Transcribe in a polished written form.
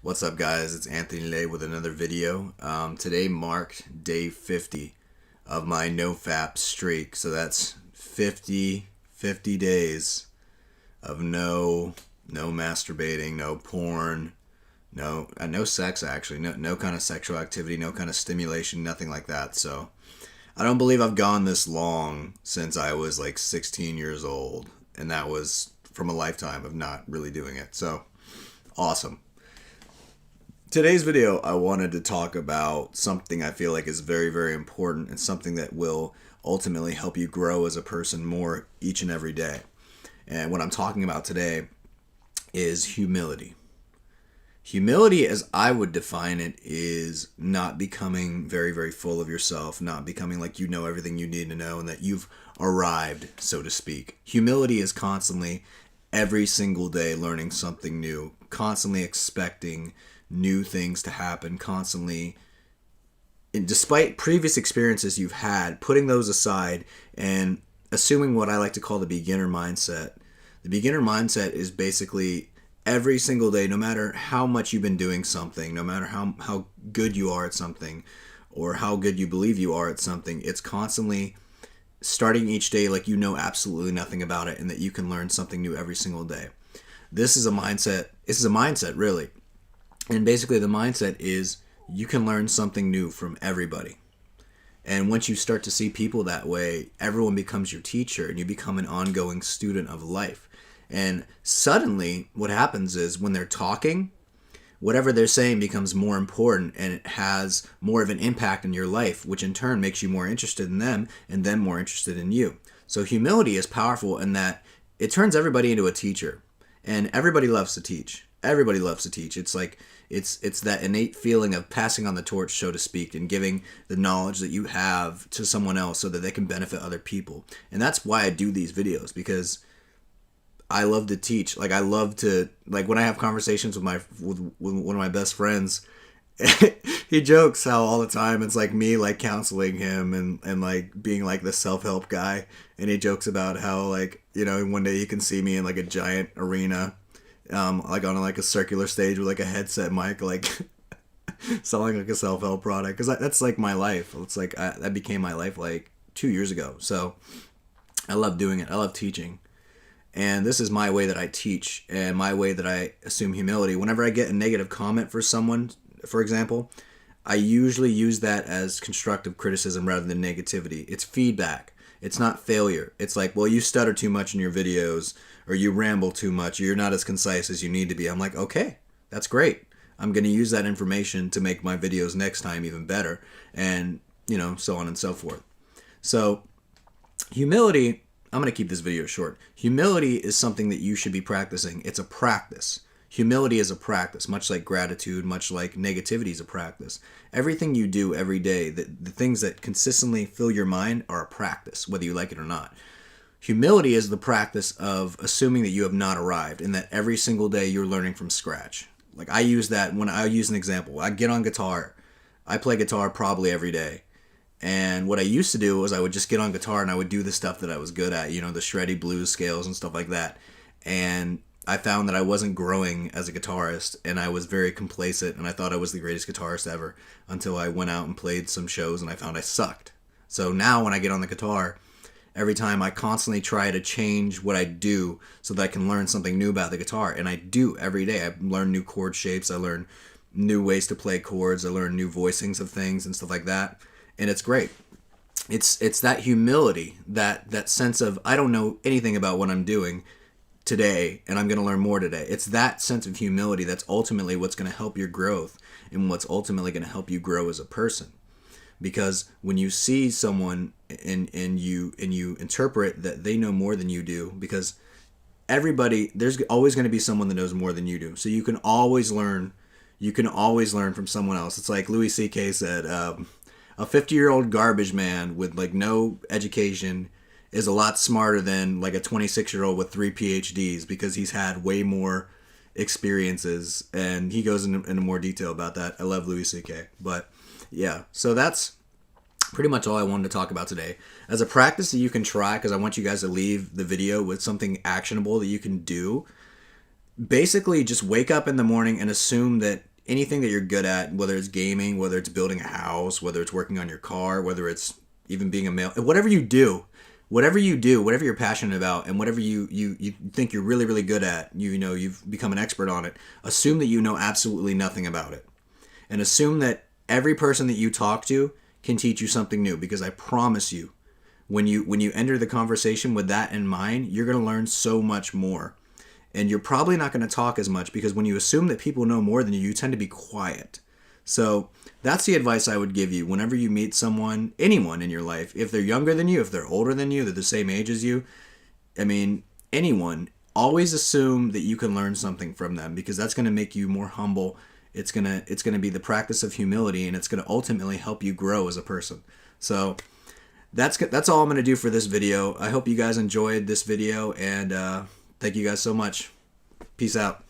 What's up, guys? It's Anthony today with another video. Today marked day 50 of my no-fap streak. So that's 50 days of no masturbating, no porn, no sex actually, no kind of sexual activity, no kind of stimulation, nothing like that. So I don't believe I've gone this long since I was like 16 years old, and that was from a lifetime of not really doing it. So awesome. Today's video, I wanted to talk about something I feel like is very, very important and something that will ultimately help you grow as a person more each and every day. And what I'm talking about today is humility. Humility, as I would define it, is not becoming very, very full of yourself, not becoming like you know everything you need to know and that you've arrived, so to speak. Humility is constantly, every single day, learning something new, constantly expecting new things to happen, constantly, and despite previous experiences you've had, putting those aside and assuming what I like to call the beginner mindset. The beginner mindset is basically every single day, no matter how much you've been doing something, no matter how good you are at something or how good you believe you are at something, it's constantly starting each day like you know absolutely nothing about it and that you can learn something new every single day. This is a mindset really. And basically the mindset is you can learn something new from everybody. And once you start to see people that way, everyone becomes your teacher and you become an ongoing student of life. And suddenly what happens is when they're talking, whatever they're saying becomes more important and it has more of an impact in your life, which in turn makes you more interested in them and them more interested in you. So humility is powerful in that it turns everybody into a teacher. And everybody loves to teach. Everybody loves to teach. It's like it's that innate feeling of passing on the torch, so to speak, and giving the knowledge that you have to someone else so that they can benefit other people. And that's why I do these videos, because I love to teach. Like I love to, like when I have conversations with one of my best friends, he jokes how all the time it's like me like counseling him and like being like the self-help guy, and he jokes about how like, you know, one day he can see me in like a giant arena, like on like a circular stage with like a headset mic, like selling like a self-help product, because that's like my life. It's like that became my life like 2 years ago. So I love doing it. I love teaching. And this is my way that I teach and my way that I assume humility. Whenever I get a negative comment for someone, for example, I usually use that as constructive criticism rather than negativity. It's feedback. It's not failure. It's like, well, you stutter too much in your videos, or you ramble too much, or you're not as concise as you need to be. I'm like, okay, that's great. I'm going to use that information to make my videos next time even better, and, you know, so on and so forth. So humility, I'm going to keep this video short. Humility is something that you should be practicing. It's a practice. Humility is a practice, much like gratitude, much like negativity is a practice. Everything you do every day, the things that consistently fill your mind are a practice, whether you like it or not. Humility is the practice of assuming that you have not arrived and that every single day you're learning from scratch. Like I use that when I use an example. I get on guitar. I play guitar probably every day. And what I used to do was I would just get on guitar and I would do the stuff that I was good at, you know, the shreddy blues scales and stuff like that. And I found that I wasn't growing as a guitarist, and I was very complacent, and I thought I was the greatest guitarist ever until I went out and played some shows and I found I sucked. So now when I get on the guitar, every time I constantly try to change what I do so that I can learn something new about the guitar, and I do every day. I learn new chord shapes, I learn new ways to play chords, I learn new voicings of things and stuff like that, and it's great. It's that humility, that sense of I don't know anything about what I'm doing today and I'm going to learn more today. It's that sense of humility that's ultimately what's going to help your growth and what's ultimately going to help you grow as a person. Because when you see someone and you interpret that they know more than you do, because there's always going to be someone that knows more than you do. So you can always learn from someone else. It's like Louis C.K. said, a 50-year-old garbage man with like no education is a lot smarter than like a 26-year-old with 3 PhDs, because he's had way more experiences, and he goes into more detail about that. I love Louis C.K. But yeah, so that's pretty much all I wanted to talk about today. As a practice that you can try, because I want you guys to leave the video with something actionable that you can do. Basically, just wake up in the morning and assume that anything that you're good at, whether it's gaming, whether it's building a house, whether it's working on your car, whether it's even being a male, whatever you do, whatever you're passionate about, and whatever you think you're really, really good at, you've become an expert on it, assume that you know absolutely nothing about it. And assume that every person that you talk to can teach you something new, because I promise you, when you enter the conversation with that in mind, you're going to learn so much more. And you're probably not going to talk as much, because when you assume that people know more than you tend to be quiet. So that's the advice I would give you whenever you meet someone, anyone in your life. If they're younger than you, if they're older than you, they're the same age as you. I mean, anyone, always assume that you can learn something from them, because that's going to make you more humble. It's gonna be the practice of humility, and it's gonna ultimately help you grow as a person. So that's all I'm gonna do for this video. I hope you guys enjoyed this video, and thank you guys so much. Peace out.